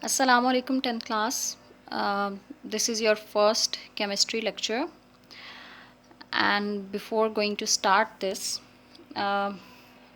Assalamu alaikum 10th class. This is your first chemistry lecture, and before going to start this, uh,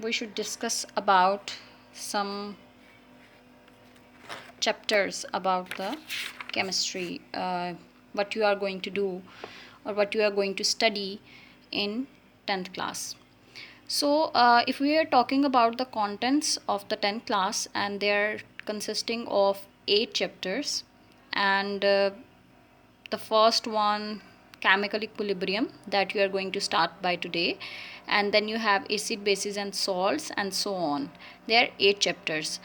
we should discuss about some chapters about the chemistry, what you are going to do or what you are going to study in 10th class. So, if we are talking about the contents of the 10th class, and they are consisting of 8 chapters, and the first one, chemical equilibrium, that you are going to start by today, and then you have acid, bases, and salts, and so on. There are 8 chapters.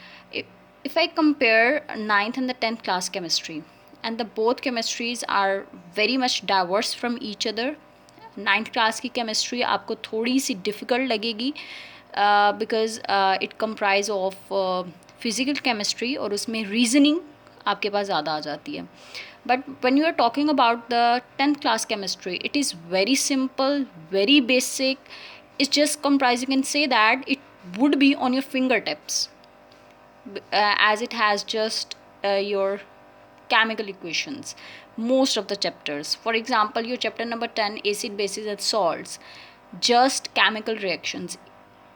If I compare 9th and the 10th class chemistry, and the both chemistries are very much diverse from each other. 9th class की chemistry आपको थोड़ी सी difficult लगेगी because it comprise of physical chemistry, और उसमें reasoning आपके पास ज़्यादा आ जाती है. But when you are talking about the 10th class chemistry, it is very simple, very basic. It's just comprise, you can say that it would be on your fingertips, as it has just your chemical equations, most of the chapters. For example, your chapter number 10, acid, bases, and salts, just chemical reactions.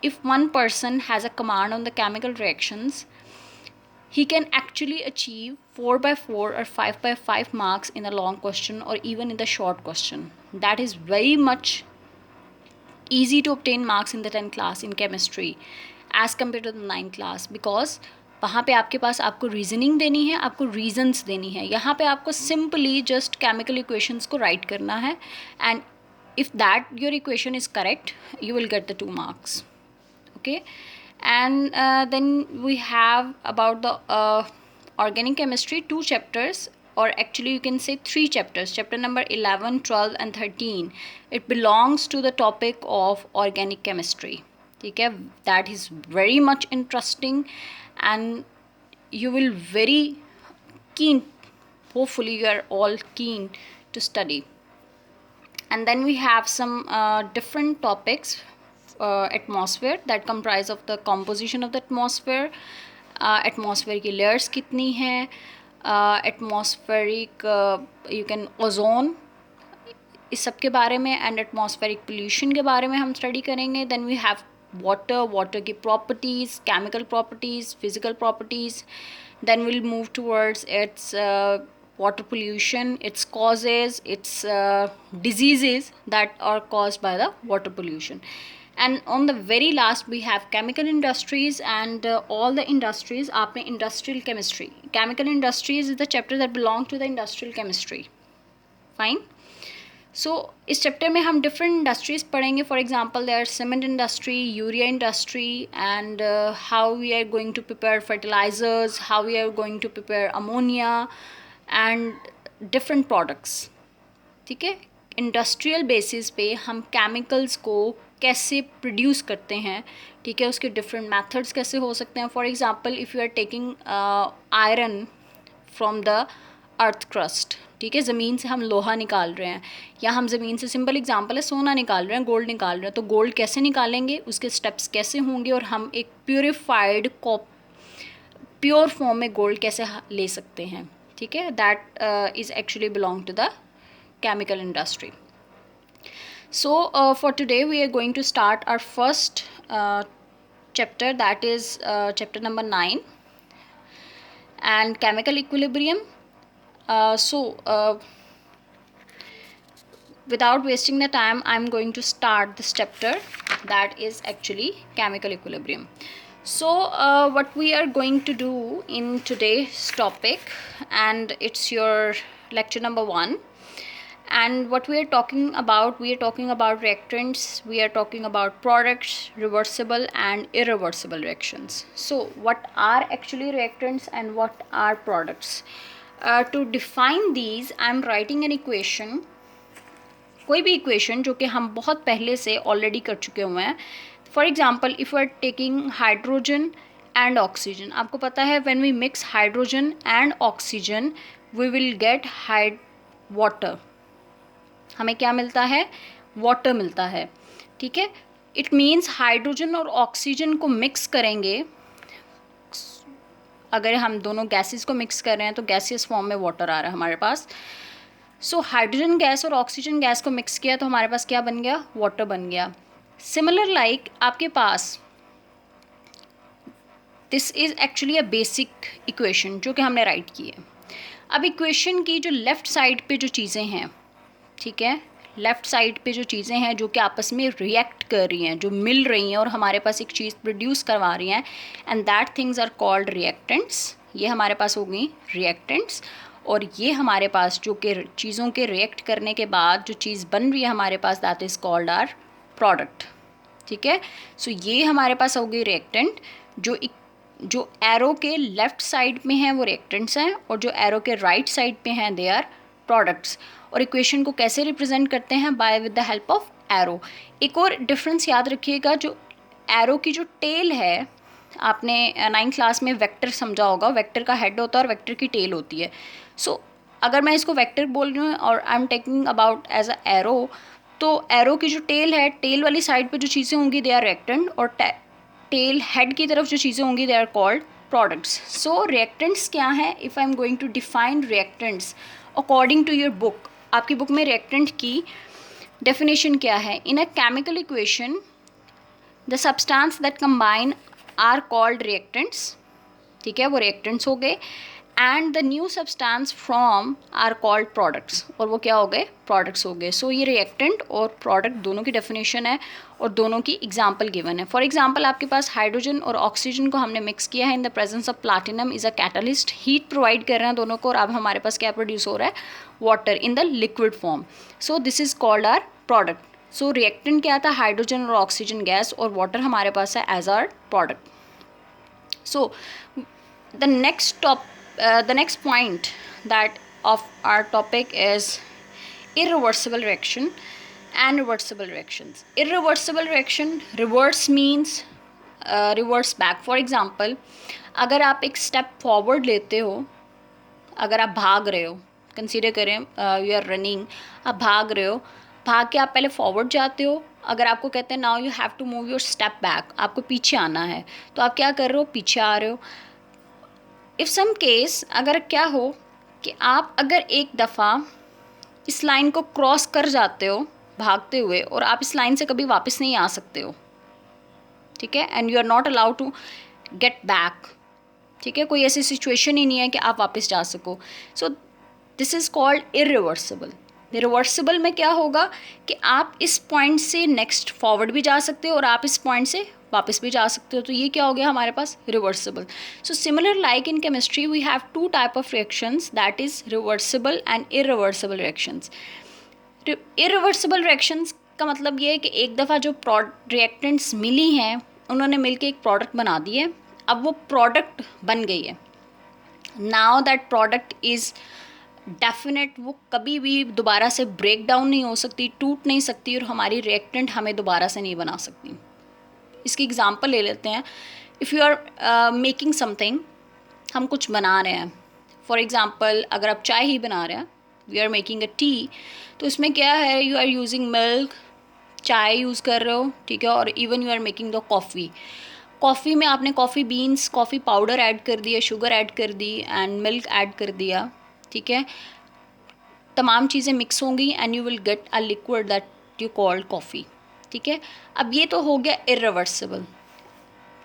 If one person has a command on the chemical reactions, he can actually achieve 4 by 4 or 5 by 5 marks in a long question or even in the short question. That is very much easy to obtain marks in the 10th class in chemistry as compared to the 9th class, because वहाँ पे आपके पास आपको reasoning देनी है, आपको regions देनी है. यहाँ पे आपको सिंपली जस्ट केमिकल इक्वेशंस को राइट करना है, and if that your equation is correct, you will get the 2 marks. Okay, and then we have about the organic chemistry, 2 chapters, or actually you can say 3 chapters. Chapter number 11, 12, and 13, it belongs to the topic of organic chemistry. Okay, that is very much interesting, and you will very keen, hopefully you are all keen to study. And then we have some different topics. Atmosphere, that comprise of the composition of the atmosphere, atmosphere की layers कितनी हैं, atmospheric you can ozone, इस सब के बारे में, and atmospheric pollution के बारे में हम स्टडी करेंगे. देन वी हैव वाटर की properties, chemical properties, physical properties. Then will move towards its water pollution, its causes, its diseases that are caused by the water pollution. And on the very last we have chemical industries and all the industries. आपने industrial chemistry, chemical industries is the chapter that belong to the industrial chemistry. Fine. So इस chapter में हम different industries पढ़ेंगे. For example there cement industry, urea industry, and how we are going to prepare fertilisers, how we are going to prepare ammonia and different products. ठीक है, industrial basis पे हम chemicals को कैसे produce करते हैं. ठीक है, उसके डिफरेंट मेथड्स कैसे हो सकते हैं. For example if you are taking iron from the earth crust, ठीक है, ज़मीन से हम लोहा निकाल रहे हैं, या हम ज़मीन से, सिंपल एग्जांपल है, सोना निकाल रहे हैं, गोल्ड निकाल रहे हैं, तो गोल्ड कैसे निकालेंगे, उसके स्टेप्स कैसे होंगे, और हम एक प्योरीफाइड प्योर फॉर्म में गोल्ड कैसे ले सकते हैं. ठीक है, that is actually belong to the chemical industry. So for today we are going to start our first chapter, that is chapter number 9, and chemical equilibrium. Without wasting the time, I'm going to start this chapter, that is actually chemical equilibrium. So what we are going to do in today's topic, and it's your lecture number 1, and what we are talking about reactants, we are talking about products, reversible and irreversible reactions. So what are actually reactants and what are products? To define these, I am writing an equation, कोई भी equation जो कि हम बहुत पहले से already कर चुके हुए हैं. For example if you are taking hydrogen and oxygen, आपको पता है when we mix hydrogen and oxygen we will get water. हमें क्या मिलता है, वाटर मिलता है. ठीक है, इट मीन्स हाइड्रोजन और ऑक्सीजन को मिक्स करेंगे, अगर हम दोनों गैसेस को मिक्स कर रहे हैं तो गैसियस फॉर्म में वाटर आ रहा है हमारे पास। सो हाइड्रोजन गैस और ऑक्सीजन गैस को मिक्स किया तो हमारे पास क्या बन गया, वाटर बन गया। सिमिलर लाइक आपके पास this is actually a basic equation जो कि हमने राइट की है। अब इक्वेशन की जो लेफ़्ट साइड पे जो चीज़ें हैं, ठीक है, लेफ़्ट साइड पे जो चीज़ें हैं जो कि आपस में रिएक्ट कर रही हैं, जो मिल रही हैं और हमारे पास एक चीज़ प्रोड्यूस करवा रही हैं, and that things are called reactants. ये हमारे पास हो गई रिएक्टेंट्स। और ये हमारे पास जो कि चीज़ों के रिएक्ट करने के बाद जो चीज़ बन रही है हमारे पास, that is called are product. ठीक है, सो ये हमारे पास हो गई रिएक्टेंट। जो एरो के लेफ़्ट साइड में हैं वो रिएक्टेंट्स हैं, और जो एरो के राइट साइड पे हैं दे आर प्रोडक्ट्स। और इक्वेशन को कैसे रिप्रेजेंट करते हैं, by with the help of arrow. एक और डिफरेंस याद रखिएगा, जो एरो की जो टेल है, आपने 9th क्लास में वेक्टर समझा होगा, वेक्टर का हेड होता है और वेक्टर की टेल होती है। सो अगर मैं इसको वेक्टर बोल रही हूँ और I am taking about as a arrow, तो एरो की जो टेल है, टेल वाली साइड पे जो चीज़ें होंगी दे आर रिएक्टेंट, और टेल हेड की तरफ जो चीज़ें होंगी they are called products. So reactants क्या हैं, if I am going to define reactants according to your book, आपकी बुक में रिएक्टेंट की डेफिनेशन क्या है? In a chemical equation the substance that combine are called reactants. ठीक है, वो रिएक्टेंट्स हो गए। And the new substance from are called products, और वो क्या हो गए, प्रोडक्ट्स हो गए। सो ये रिएक्टेंट और प्रोडक्ट दोनों की डेफिनेशन है और दोनों की एग्जांपल गिवन है। फॉर एग्जांपल आपके पास हाइड्रोजन और ऑक्सीजन को हमने मिक्स किया है in the presence of platinum is a catalyst, heat provide कर रहे हैं दोनों को, और अब हमारे पास क्या प्रोड्यूस हो रहा है, water in the liquid form. So this is called are product. So reactant क्या था, हाइड्रोजन और ऑक्सीजन गैस, और वाटर हमारे पास है as our product. So the next point that of our topic is irreversible reaction and reversible reactions. Irreversible reaction, reverse means reverse back. For example, अगर आप एक स्टेप फॉरवर्ड लेते हो, अगर आप भाग रहे हो, कंसीडर करें यू आर रनिंग, आप भाग रहे हो, भाग के आप पहले फॉरवर्ड जाते हो। अगर आपको कहते हैं now you have to move your step back, आपको पीछे आना है, तो आप क्या कर रहे हो, पीछे आ रहे हो। इफ़ सम केस अगर क्या हो कि आप अगर एक दफ़ा इस लाइन को क्रॉस कर जाते हो भागते हुए, और आप इस लाइन से कभी वापस नहीं आ सकते हो, ठीक है, and you are not allowed to get back, ठीक है, कोई ऐसी सिचुएशन ही नहीं है कि आप वापस जा सको। So this is called irreversible. Reversible में क्या होगा कि आप इस पॉइंट से नेक्स्ट फॉरवर्ड भी जा सकते हो और आप इस पॉइंट से वापस भी जा सकते हो, तो ये क्या हो गया हमारे पास, reversible. So similar like in chemistry we have two type of reactions, that is reversible and irreversible reactions. Irreversible reactions का मतलब ये है कि एक दफ़ा जो रिएक्टेंट्स मिली हैं उन्होंने मिलके एक प्रोडक्ट बना दी है, अब वो प्रोडक्ट बन गई है। Now that product is definite, वो कभी भी दोबारा से ब्रेक डाउन नहीं हो सकती, टूट नहीं सकती, और हमारी रिएक्टेंट हमें दोबारा से नहीं बना सकती। इसकी एग्जांपल ले लेते हैं। If you are making something, हम कुछ बना रहे हैं, फॉर एग्जांपल अगर आप चाय ही बना रहे हैं, we are making a tea, तो इसमें क्या है, यू आर यूजिंग मिल्क, चाय यूज़ कर रहे हो, ठीक है, और even you are making the coffee. Coffee में आपने coffee beans, coffee powder add कर दिया, शुगर ऐड कर दी एंड मिल्क ऐड कर दिया, ठीक है, तमाम चीज़ें मिक्स होंगी and you will get a liquid that you called coffee, ठीक है। अब ये तो हो गया इरिवर्सिबल,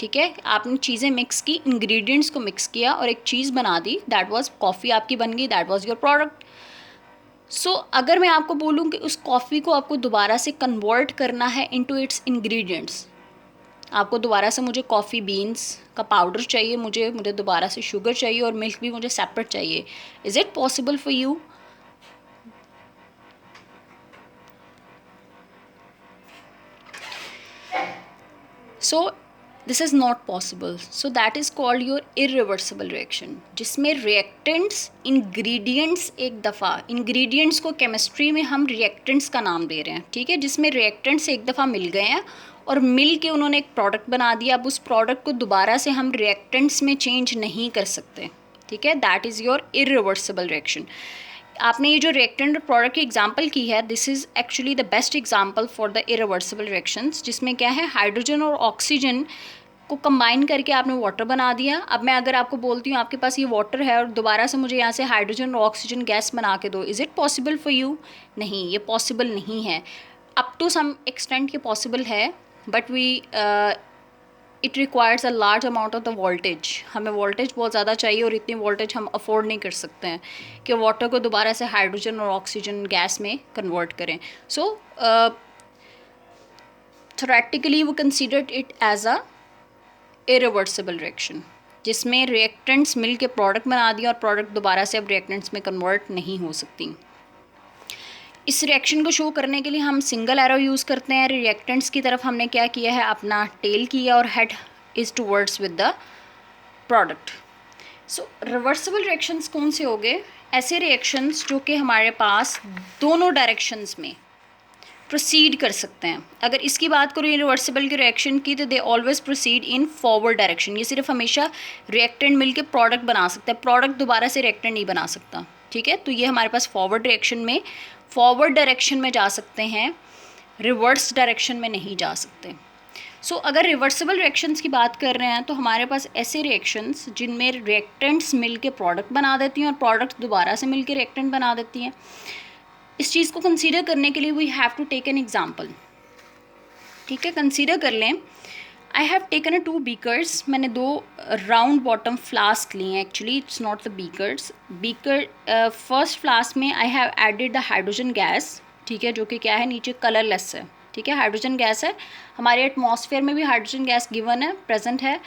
ठीक है, आपने चीज़ें मिक्स की, इंग्रेडिएंट्स को मिक्स किया और एक चीज़ बना दी, दैट वाज कॉफ़ी आपकी बन गई, दैट वाज योर प्रोडक्ट। सो अगर मैं आपको बोलूँ कि उस कॉफ़ी को आपको दोबारा से कन्वर्ट करना है इनटू इट्स इंग्रेडिएंट्स, आपको दोबारा से, मुझे कॉफ़ी बीन्स का पाउडर चाहिए, मुझे दोबारा से शुगर चाहिए और मिल्क भी मुझे सेपरेट चाहिए, is it possible for you? So this is not possible, so that is called your irreversible reaction, जिसमें रिएक्टेंट्स, इंग्रेडिएंट्स, एक दफ़ा इंग्रेडिएंट्स को केमिस्ट्री में हम रिएक्टेंट्स का नाम दे रहे हैं, ठीक है, जिसमें रिएक्टेंट्स एक दफ़ा मिल गए हैं और मिल के उन्होंने एक प्रोडक्ट बना दिया। अब उस प्रोडक्ट को दोबारा से हम रिएक्टेंट्स में चेंज नहीं कर सकते, ठीक है, that is your irreversible reaction. आपने ये जो रिएक्टेंट प्रोडक्ट की एग्जांपल की है, this is actually the best example for the irreversible reactions, जिसमें क्या है, हाइड्रोजन और ऑक्सीजन को कंबाइन करके आपने वाटर बना दिया। अब मैं अगर आपको बोलती हूँ आपके पास ये वाटर है और दोबारा से मुझे यहाँ से हाइड्रोजन और ऑक्सीजन गैस बना के दो, is it possible for you? नहीं, ये पॉसिबल नहीं है। अप टू सम एक्सटेंट ये पॉसिबल है, but it requires a large amount of the voltage. हमें वोल्टेज बहुत ज़्यादा चाहिए और इतनी वोल्टेज हम अफोर्ड नहीं कर सकते हैं कि वाटर को दोबारा से हाइड्रोजन और ऑक्सीजन गैस में कन्वर्ट करें। सो थ्योरेटिकली वो considered it as a irreversible reaction, जिसमें रिएक्टेंट्स मिल के प्रोडक्ट बना दिया और प्रोडक्ट दोबारा से अब रिएक्टेंट्स में कन्वर्ट नहीं हो सकती। इस रिएक्शन को शो करने के लिए हम सिंगल एरो यूज़ करते हैं। रिएक्टेंट्स की तरफ हमने क्या किया है, अपना टेल किया और head is towards with the product. So reversible reactions कौन से हो गए? ऐसे रिएक्शंस जो कि हमारे पास दोनों डायरेक्शंस में प्रोसीड कर सकते हैं। अगर इसकी बात करूँ रिवर्सिबल की रिएक्शन की, तो they always proceed in forward direction. ये सिर्फ हमेशा रिएक्टेंट मिलके प्रोडक्ट बना सकता है, प्रोडक्ट दोबारा से रिएक्टेंट नहीं बना सकता। ठीक है, तो ये हमारे पास फॉरवर्ड रिएक्शन में, फॉरवर्ड डायरेक्शन में जा सकते हैं, रिवर्स डायरेक्शन में नहीं जा सकते। सो अगर रिवर्सिबल रिएक्शंस की बात कर रहे हैं तो हमारे पास ऐसे रिएक्शंस जिनमें रिएक्टेंट्स मिलके प्रोडक्ट बना देती हैं और प्रोडक्ट दोबारा से मिलके रिएक्टेंट बना देती हैं। इस चीज़ को कंसीडर करने के लिए we have to take an example. ठीक है, कंसीडर कर लें। I have taken 2 beakers. मैंने 2 राउंड बॉटम फ्लास्क लिए हैं। Actually it's not the beakers. First flask में I have added the hydrogen gas. ठीक है, जो कि क्या है, नीचे कलरलेस है। ठीक है, हाइड्रोजन गैस है। हमारे एटमॉस्फेयर में भी हाइड्रोजन गैस गिवन है, प्रेजेंट है,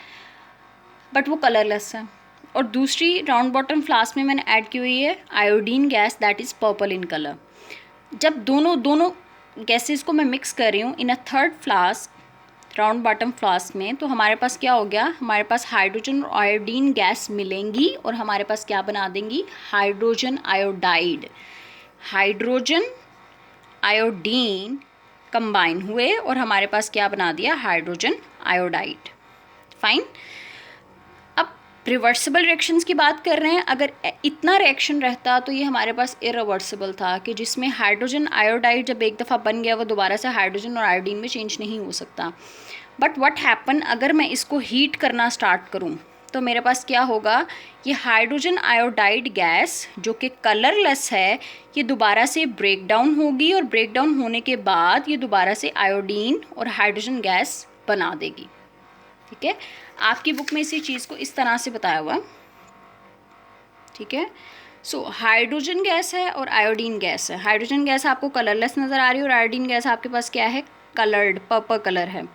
बट वो कलरलेस है। और दूसरी राउंड बॉटम फ्लास्क में मैंने ऐड की हुई है iodine gas, that is purple in colour. जब दोनों गैसेस को मैं मिक्स कर रही हूँ in a third flask, round bottom flask में, तो हमारे पास क्या हो गया, हमारे पास हाइड्रोजन और आयोडीन गैस मिलेंगी और हमारे पास क्या बना देंगी, hydrogen iodide. Hydrogen iodine combine हुए और हमारे पास क्या बना दिया, हाइड्रोजन आयोडाइड। फाइन। अब रिवर्सिबल रिएक्शंस की बात कर रहे हैं। अगर इतना रिएक्शन रहता तो ये हमारे पास इरिवर्सिबल था, कि जिसमें हाइड्रोजन आयोडाइड जब एक दफ़ा बन गया वो दोबारा से हाइड्रोजन और आयोडीन में चेंज नहीं हो सकता। बट व्हाट हैपन, अगर मैं इसको हीट करना स्टार्ट करूं तो मेरे पास क्या होगा, ये हाइड्रोजन आयोडाइड गैस जो कि कलरलेस है, ये दोबारा से ब्रेक डाउन होगी और ब्रेक डाउन होने के बाद ये दोबारा से आयोडीन और हाइड्रोजन गैस बना देगी। ठीक है, आपकी बुक में इसी चीज़ को इस तरह से बताया हुआ। ठीक है, सो हाइड्रोजन गैस है और आयोडीन गैस है। हाइड्रोजन गैस आपको कलरलेस नज़र आ रही है और आयोडीन गैस आपके पास क्या है, कलर्ड, पर्पल कलर है।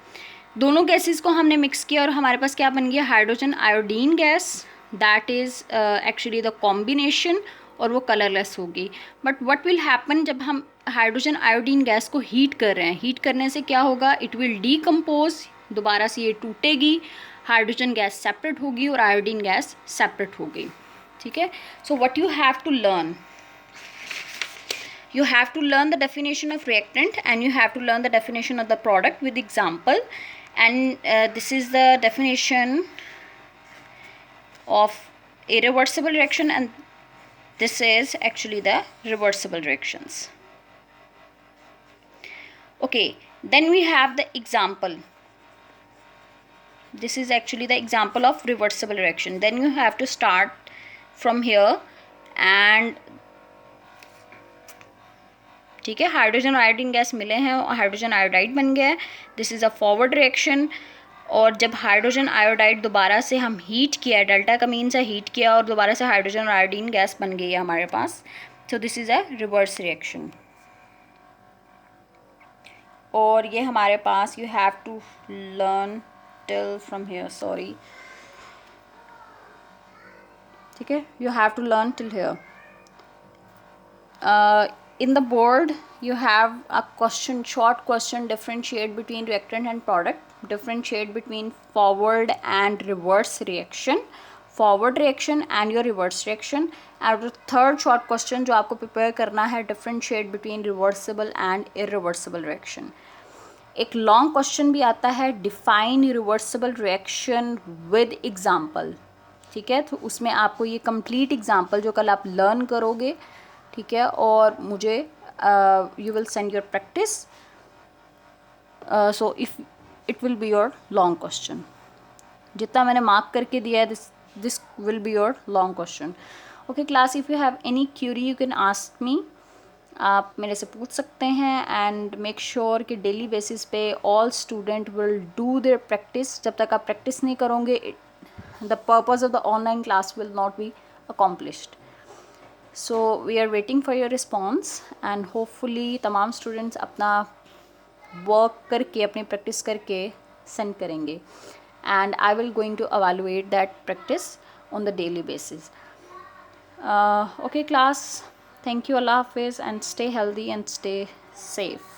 दोनों गैसेस को हमने मिक्स किया और हमारे पास क्या बन गया, hydrogen iodine gas, that is actually the combination, और वो कलरलेस होगी। बट व्हाट विल हैपन, जब हम हाइड्रोजन आयोडीन गैस को हीट कर रहे हैं, हीट करने से क्या होगा, इट विल डीकम्पोज, दोबारा से ये टूटेगी, हाइड्रोजन गैस सेपरेट होगी और आयोडीन गैस सेपरेट होगी। ठीक है, so what you have to learn, you have to learn the definition of reactant and you have to learn the definition of the product with example, and this is the definition of irreversible reaction and this is actually the reversible reactions. Okay, then we have the example. This is actually the example of reversible reaction. Then you have to start from here and ठीक है, hydrogen और iodine gas मिले हैं और hydrogen iodide बन गया है। This is a forward reaction. और जब हाइड्रोजन आयोडाइड दोबारा से हम हीट किया, डेल्टा का मीन्स है हीट किया, और दोबारा से हाइड्रोजन और आयोडीन गैस बन गई है हमारे पास, तो this is a reverse reaction. और ये हमारे पास, you have to learn till from here, sorry, ठीक है, you have to learn till here. In the board you have a question, short question, differentiate between reactant and product, differentiate between forward and reverse reaction, forward reaction and your reverse reaction, and the third short question जो आपको prepare करना है, differentiate between reversible and irreversible reaction. एक long question भी आता है, define reversible reaction with example. ठीक है, तो उसमें आपको ये complete example जो कल आप learn करोगे, ठीक है, और मुझे you will send your practice, so if it will be your long question. जितना मैंने मार्क करके दिया है, this will be your long question. Okay class, if you have any Curie you can ask me. आप मेरे से पूछ सकते हैं. एंड मेक श्योर कि डेली बेसिस पे all student will do their practice. जब तक आप प्रैक्टिस नहीं करोगे, the purpose of the online class will not be accomplished. So we are waiting for your response and hopefully तमाम students अपना work करके, अपनी प्रैक्टिस करके सेंड करेंगे. And I will going to evaluate that practice on the daily basis. Okay class, thank you, Allah Hafiz, and stay healthy and stay safe.